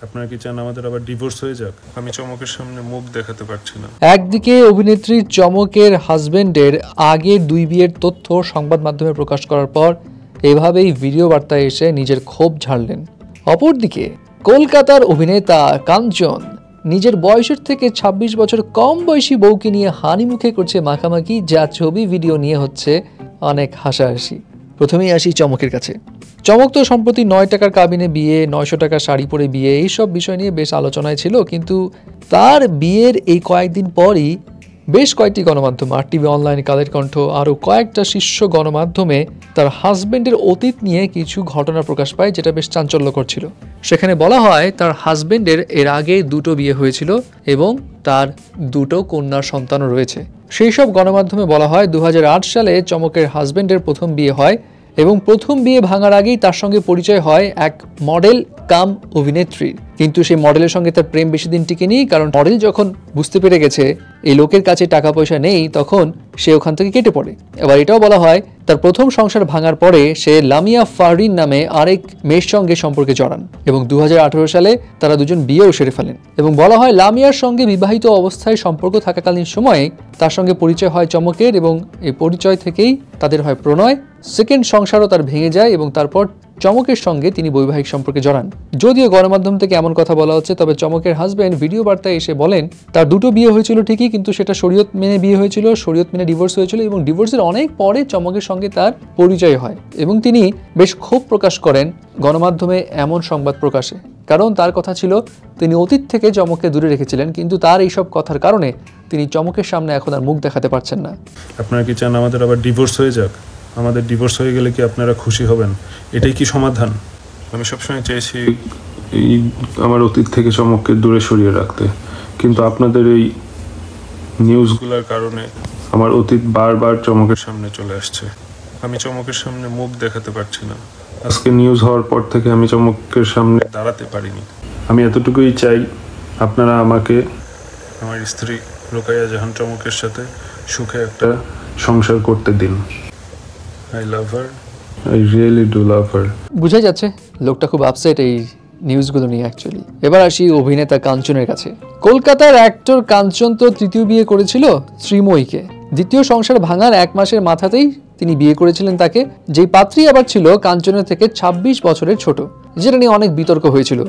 আপনারা কি চান আমাদের আবার ডিভোর্স হয়ে যাক? আমি চমকের সামনে মুখ দেখাতে পারছি না। একদিকে অভিনেত্রী চমকের হাজবেন্ডের আগের 2 বিয়ের তথ্য সংবাদ মাধ্যমে প্রকাশ করার পর এভাবেই ভিডিও বার্তায় এসে নিজের ক্ষোভ ঝাড়লেন। অপরদিকে কলকাতার অভিনেতা কাঞ্চন নিজের বয়সের থেকে 26 বছর কম বয়সী বউকে নিয়ে হানিমুখে করছে মাখামাখি, যা ছবি ভিডিও নিয়ে হচ্ছে অনেক হাসাহাসি। প্রথমেই আসি চমকের কাছে। চমক তো সম্প্রতি 9 টাকার কাবিনে বিয়ে, 900 টাকার শাড়ি পরে বিয়ে, এইসব বিষয় নিয়ে বেশ আলোচনায় ছিল। কিন্তু তার বিয়ের এই কয়েকদিন পরই বেশ কয়েকটি গণমাধ্যম, RTV অনলাইন, কালের কণ্ঠ, আরও কয়েকটা শীর্ষ গণমাধ্যমে তার হাজবেন্ডের অতীত নিয়ে কিছু ঘটনা প্রকাশ পায়, যেটা বেশ চাঞ্চল্যকর ছিল। সেখানে বলা হয় তার হাজবেন্ডের এর আগে 2টো বিয়ে হয়েছিল এবং তার 2টো কন্যার সন্তানও রয়েছে। সেই সব গণমাধ্যমে বলা হয় 2008 সালে চমকের হাজবেন্ডের প্রথম বিয়ে হয় এবং প্রথম বিয়ে ভাঙার আগেই তার সঙ্গে পরিচয় হয় এক মডেল কাম অভিনেত্রীর। কিন্তু সেই মডেলের সঙ্গে তার প্রেম বেশি দিন টিকেনি, কারণ মডেল যখন বুঝতে পেরে গেছে এই লোকের কাছে টাকা পয়সা নেই, তখন সে ওখান থেকে কেটে পড়ে। এবার এটাও বলা হয় তার প্রথম সংসার ভাঙার পরে সে লামিয়া ফারদিন নামে আরেক মেয়ের সঙ্গে সম্পর্কে জড়ান এবং 2018 সালে তারা দুজন বিয়েও সেরে ফেলেন। এবং বলা হয় লামিয়ার সঙ্গে বিবাহিত অবস্থায় সম্পর্ক থাকাকালীন সময়ে তার সঙ্গে পরিচয় হয় চমকের এবং এই পরিচয় থেকেই তাদের হয় প্রণয়। সেকেন্ড সংসারও তার ভেঙে যায় এবং তারপর চমকের সঙ্গে তিনি বৈবাহিক সম্পর্কে জড়ান। যদিও গণমাধ্যম থেকে এমন কথা বলা হচ্ছে, তবে চমকের হাজবেন্ড ভিডিও বার্তায় এসে বলেন তার 2টো বিয়ে হয়েছিল ঠিকই, কিন্তু সেটা শরীয়ত মেনে বিয়ে হয়েছিল, শরীয়ত মেনে ডিভোর্স হয়েছিল এবং ডিভোর্সের অনেক পরে চমকের সঙ্গে তার পরিচয় হয়। এবং তিনি বেশ ক্ষোভ প্রকাশ করেন গণমাধ্যমে এমন সংবাদ প্রকাশে, কারণ তার কথা ছিল তিনি অতীত থেকে চমককে দূরে রেখেছিলেন, কিন্তু তার এইসব কথার কারণে তিনি চমকের সামনে এখন আর মুখ দেখাতে পারছেন না। আপনারা কি চান আমাদের আবার ডিভোর্স হয়ে যাক? আমাদের ডিভোর্স হয়ে গেলে কি আপনারা খুশি হবেন? এটাই কি সমাধান? আমি সবসময় চেয়েছি এই আমার অতীত থেকে চমককে দূরে সরিয়ে রাখতে, কিন্তু আপনাদের এই নিউজগুলোর কারণে আমার অতীত বারবার চমকের সামনে চলে আসছে। আমি চমকের সামনে মুখ দেখাতে পারছি না। আজকে নিউজ হওয়ার পর থেকে আমি চমকের সামনে দাঁড়াতে পারিনি। আমি এতটুকুই চাই, আপনারা আমাকে আমার স্ত্রী রোকাইয়া জাহান চমকের সাথে সুখে একটা সংসার করতে দিন। I love her. I really do love her. বুঝা যাচ্ছে লোকটা খুব আপসেট এই নিউজগুলো নিয়ে অ্যাকচুয়ালি। এবার আসি অভিনেতা কাঞ্চনের কাছে। কলকাতার অ্যাক্টর কাঞ্চন তো 3য় বিয়ে করেছিল শ্রীময়ীকে। দ্বিতীয় সংসার ভাঙার 1 মাসের মাথাতেই তিনি বিয়ে করেছিলেন তাকে, যেই পাত্রী আবার ছিল কাঞ্চনের থেকে 26 বছরের ছোট, যেটা নিয়ে অনেক বিতর্ক হয়েছিল।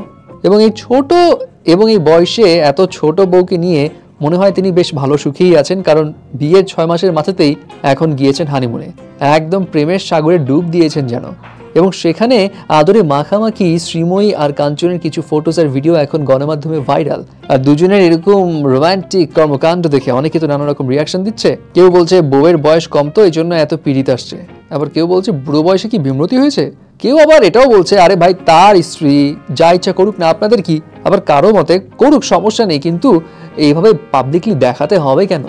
এবং এই ছোট এবং এই বয়সে এত ছোট বউকে নিয়ে মনে হয় তিনি বেশ ভালো সুখেই আছেন, কারণ বিয়ের 6 মাসের মাথাতেই এখন গিয়েছেন হানিমুনে। একদম প্রেমের সাগরে ডুব দিয়েছেন যেন। এবং সেখানে আদরে মাখামাখি শ্রীময়ী আর কাঞ্চনের কিছু ফটোস আর ভিডিও এখন গণমাধ্যমে ভাইরাল। আর দুজনের এরকম রোমান্টিক কর্মকাণ্ড দেখে অনেকে তো নানা রকম রিয়াকশন দিচ্ছে। কেউ বলছে বউয়ের বয়স কম তো এই জন্য এত পীড়িত আসছে, আবার কেউ বলছে বুড়ো বয়সে কি বিমূর্তি হয়েছে, কেউ আবার এটাও বলছে আরে ভাই তার স্ত্রী যা ইচ্ছা করুক না, আপনাদের কি। আবার কারো মতে করুক, সমস্যা নেই, কিন্তু এইভাবে পাবলিকলি দেখাতে হবে কেন?